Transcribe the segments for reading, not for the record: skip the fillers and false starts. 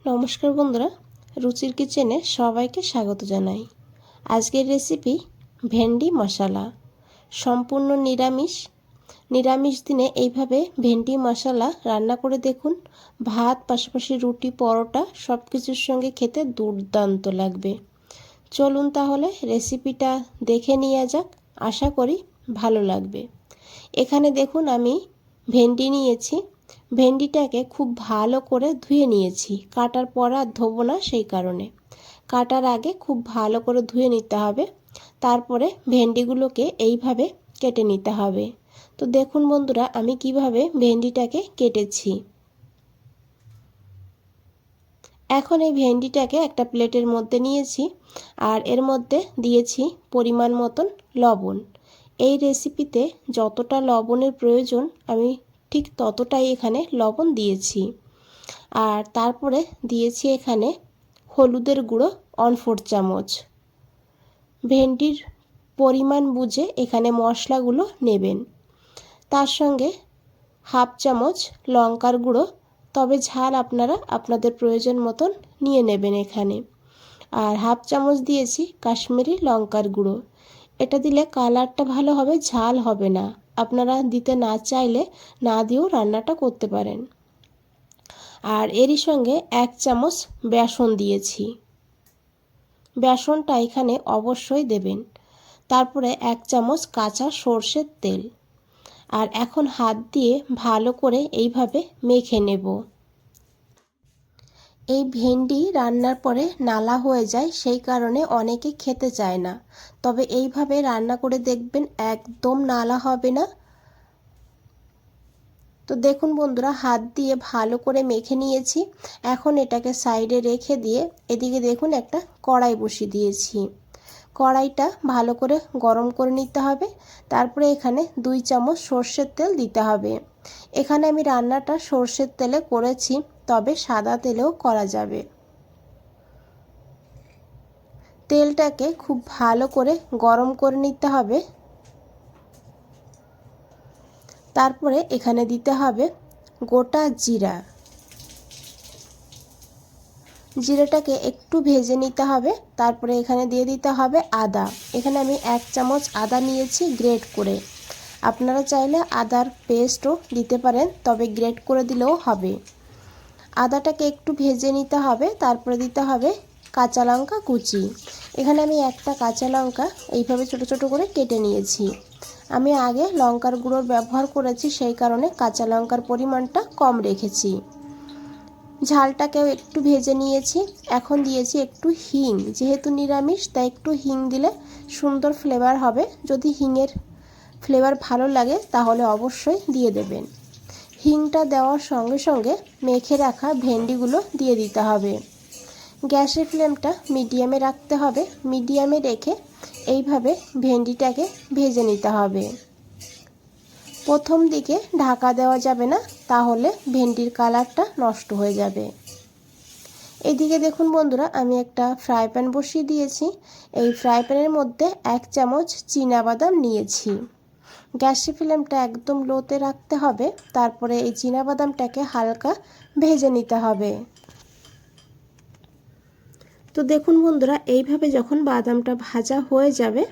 নমস্কার বন্ধুরা, রুচির কিচেনে সবাইকে স্বাগত জানাই। আজকের রেসিপি ভেন্ডি মশলা। সম্পূর্ণ নিরামিষ দিনে এইভাবে ভেন্ডি মশলা রান্না করে দেখুন। ভাত, পাশাপাশি রুটি, পরোটা সব কিছুর সঙ্গে খেতে দুর্দান্ত লাগবে। চলুন তাহলে রেসিপিটা দেখে নেওয়া যাক। আশা করি ভালো লাগবে। এখানে দেখুন আমি ভেন্ডি নিয়েছি। ভেন্ডিটাকে খুব ভালো করে ধুয়ে নিয়েছি। কাটার পর আর ধোবো না, সেই কারণে কাটার আগে খুব ভালো করে ধুয়ে নিতে হবে। তারপরে ভেন্ডিগুলোকে এইভাবে কেটে নিতে হবে। তো দেখুন বন্ধুরা, আমি কিভাবে ভেন্ডিটাকে কেটেছি। এখন এই ভেন্ডিটাকে একটা প্লেটের মধ্যে নিয়েছি, আর এর মধ্যে দিয়েছি পরিমাণ মতন লবণ। এই রেসিপিতে যতটা লবণের প্রয়োজন আমি ঠিক ততটাই এখানে লবণ দিয়েছি। আর তারপরে দিয়েছি এখানে হলুদের গুঁড়ো 1/4 চামচ। ভেন্ডির পরিমাণ বুঝে এখানে মশলাগুলো নেবেন। তার সঙ্গে 1/2 চামচ লঙ্কার গুঁড়ো, তবে ঝাল আপনারা আপনাদের প্রয়োজন মতন নিয়ে নেবেন এখানে। আর 1/2 চামচ দিয়েছি কাশ্মীরি লঙ্কার গুঁড়ো। এটা দিলে কালারটা ভালো হবে, ঝাল হবে না। আপনারা দিতে না চাইলে না দিয়েও রান্নাটা করতে পারেন। আর এরই সঙ্গে 1 চামচ বেসন দিয়েছি। বেসনটা এখানে অবশ্যই দেবেন। তারপরে 1 চামচ কাঁচা সর্ষের তেল। আর এখন হাত দিয়ে ভালো করে এইভাবে মেখে নেব। এই ভেন্ডি রান্নার পরে নালা হয়ে যায়, সেই কারণে অনেকে খেতে চায় না। তবে এইভাবে রান্না করে দেখবেন, একদম নালা হবে না। তো দেখুন বন্ধুরা, হাত দিয়ে ভালো করে মেখে নিয়েছি। এখন এটাকে সাইডে রেখে দিয়ে এদিকে দেখুন একটা কড়াই বসিয়ে দিয়েছি। কড়াইটা ভালো করে গরম করে নিতে হবে। তারপরে এখানে 2 চামচ সর্ষের তেল দিতে হবে। এখানে আমি রান্নাটা সর্ষের তেলে করেছি, তবে সাদা তেলেও করা যাবে। তেলটাকে খুব ভালো করে গরম করে নিতে হবে। তারপরে এখানে দিতে হবে গোটা জিরা। জিরাটাকে একটু ভেজে নিতে হবে। তারপরে এখানে দিয়ে দিতে হবে আদা। এখানে আমি 1 চামচ আদা নিয়েছি গ্রেট করে। আপনারা চাইলে আদার পেস্টও দিতে পারেন, তবে গ্রেট করে দিলেও হবে। আদাটাকে একটু ভেজে নিতে হবে। তারপরে দিতে হবে কাঁচা লঙ্কা কুচি। এখানে আমি একটা কাঁচা লঙ্কা এইভাবে ছোট ছোট করে কেটে নিয়েছি। আমি আগে লঙ্কার গুঁড়োর ব্যবহার করেছি, সেই কারণে কাঁচা লঙ্কার পরিমাণটা কম রেখেছি। ঝালটাকেও একটু ভেজে নিয়েছি। এখন দিয়েছি একটু হিং। যেহেতু নিরামিষ, তাই একটু হিং দিলে সুন্দর ফ্লেভার হবে। যদি হিংয়ের ফ্লেভার ভালো লাগে তাহলে অবশ্যই দিয়ে দেবেন। হিংটা দেওয়ার সঙ্গে সঙ্গে মেখে রাখা ভেন্ডিগুলো দিয়ে দিতে হবে। গ্যাসের ফ্লেমটা মিডিয়ামে রাখতে হবে। মিডিয়ামে রেখে এইভাবে ভেন্ডিটাকে ভেজে নিতে হবে। প্রথম দিকে ঢাকা দেওয়া যাবে না, তাহলে ভেন্ডির কালারটা নষ্ট হয়ে যাবে। এদিকে দেখুন বন্ধুরা, আমি একটা ফ্রাই প্যান বসিয়ে দিয়েছি। এই ফ্রাই প্যানের মধ্যে 1 চামচ চীনাবাদাম নিয়েছি। গ্যাসের ফ্লেমটা একদম লোতে রাখতে হবে। তারপরে এই চীনাবাদামটাকে হালকা ভেজে নিতে হবে। তো দেখুন বন্ধুরা, এইভাবে যখন বাদামটা ভাজা হয়ে যাবে,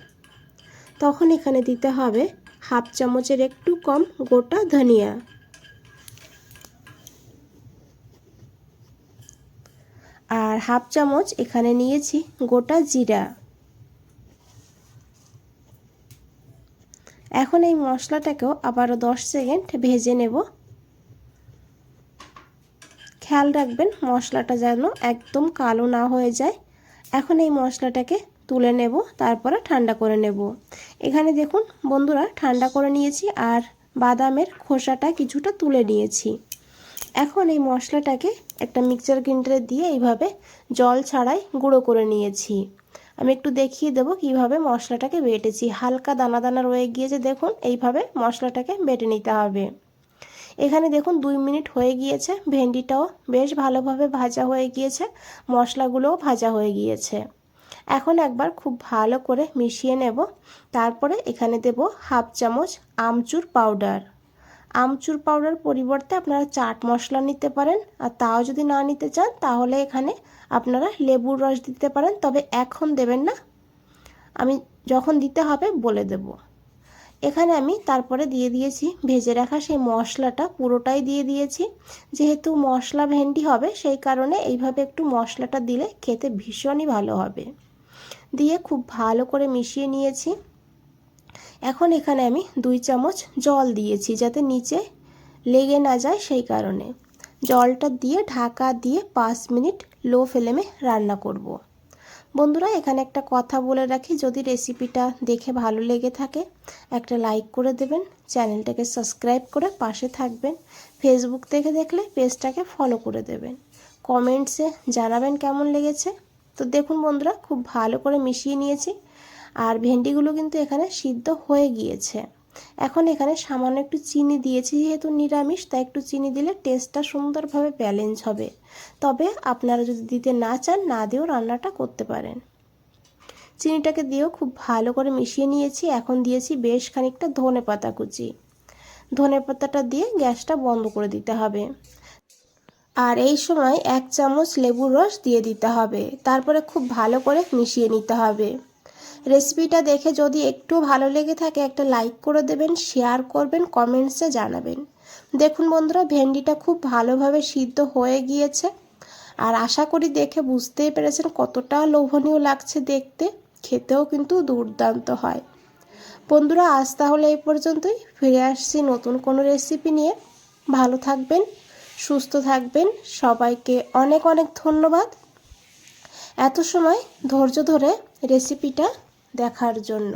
তখন এখানে দিতে হবে 1/2 চামচের একটু কম গোটা ধনিয়া। আর 1/2 চামচ এখানে নিয়েছি গোটা জিরা। এখন এই মশলাটাকেও আবারও 10 সেকেন্ড ভেজে নেব। খেয়াল রাখবেন মশলাটা যেন একদম কালো না হয়ে যায়। এখন এই মশলাটাকে তুলে নেব, তারপরে ঠান্ডা করে নেব। এখানে দেখুন বন্ধুরা, ঠান্ডা করে নিয়েছি আর বাদামের খোসাটা কিছুটা তুলে নিয়েছি। এখন এই মশলাটাকে একটা মিক্সচার গ্রাইন্ডারে দিয়ে এইভাবে জল ছাড়াই গুঁড়ো করে নিয়েছি। আমি একটু দেখিয়ে দেবো কিভাবে মশলাটাকে বেটেছি। হালকা দানা দানা রয়ে গিয়েছে, দেখুন এইভাবে মশলাটাকে বেটে নিতে হবে। এখানে দেখুন 2 মিনিট হয়ে গিয়েছে। ভেন্ডিটাও বেশ ভালোভাবে ভাজা হয়ে গিয়েছে, মশলাগুলোও ভাজা হয়ে গিয়েছে। এখন একবার খুব ভালো করে মিশিয়ে নেব। তারপরে এখানে দেব 1/2 চামচ আমচুর পাউডার। আমচুর পাউডার পরিবর্তে আপনারা চাট মশলা নিতে পারেন, আর তাও যদি না নিতে চান তাহলে এখানে আপনারা লেবুর রস দিতে পারেন, তবে এখন দেবেন না, আমি যখন দিতে হবে বলে দেব। এখানে আমি তারপরে দিয়ে দিয়েছি ভেজে রাখা সেই মশলাটা, পুরোটাই দিয়ে দিয়েছি। যেহেতু মশলা ভেন্ডি হবে সেই কারণে এইভাবে একটু মশলাটা দিলে খেতে ভীষণই ভালো হবে। দিয়ে খুব ভালো করে মিশিয়ে নিয়েছি। এখন এখানে আমি 2 চামচ জল দিয়েছি যাতে নিচে লেগে না যায়, সেই কারণে জলটা দিয়ে ঢাকা দিয়ে 5 মিনিট লো ফ্লেমে রান্না করব। বন্ধুরা এখানে একটা কথা বলে রাখি, যদি রেসিপিটা দেখে ভালো লেগে থাকে একটা লাইক করে দেবেন, চ্যানেলটাকে সাবস্ক্রাইব করে পাশে থাকবেন, ফেসবুক থেকে দেখলে পেজটাকে ফলো করে দেবেন, কমেন্টসে জানাবেন কেমন লেগেছে। তো দেখুন বন্ধুরা খুব ভালো করে মিশিয়ে নিয়েছি, আর ভেন্ডিগুলো কিন্তু এখানে সিদ্ধ হয়ে গিয়েছে। এখন এখানে সামান্য একটু চিনি দিয়েছি, যেহেতু নিরামিষ তাই একটু চিনি দিলে টেস্টটা সুন্দরভাবে ব্যালেন্স হবে, তবে আপনারা যদি দিতে না চান না দিয়েও রান্নাটা করতে পারেন। চিনিটাকে দিয়েও খুব ভালো করে মিশিয়ে নিয়েছি। এখন দিয়েছি বেশ খানিকটা ধনেপাতা কুচি, ধনেপাতাটা দিয়ে গ্যাসটা বন্ধ করে দিতে হবে। আর এই সময় 1 চামচ লেবুর রস দিয়ে দিতে হবে, তারপরে খুব ভালো করে মিশিয়ে নিতে হবে। রেসিপিটা দেখে যদি একটু ভালো লেগে থাকে একটা লাইক করে দেবেন, শেয়ার করবেন, কমেন্টসে জানাবেন। দেখুন বন্ধুরা ভেন্ডিটা খুব ভালোভাবে সিদ্ধ হয়ে গিয়েছে, আর আশা করি দেখে বুঝতেই পেরেছেন কতটা লোভনীয় লাগছে দেখতে, খেতেও কিন্তু দুর্দান্ত হয়। বন্ধুরা আজ তাহলে এই পর্যন্তই, ফিরে আসছি নতুন কোনো রেসিপি নিয়ে। ভালো থাকবেন, সুস্থ থাকবেন, সবাইকে অনেক অনেক ধন্যবাদ এত সময় ধৈর্য ধরে রেসিপিটা দেখার জন্য।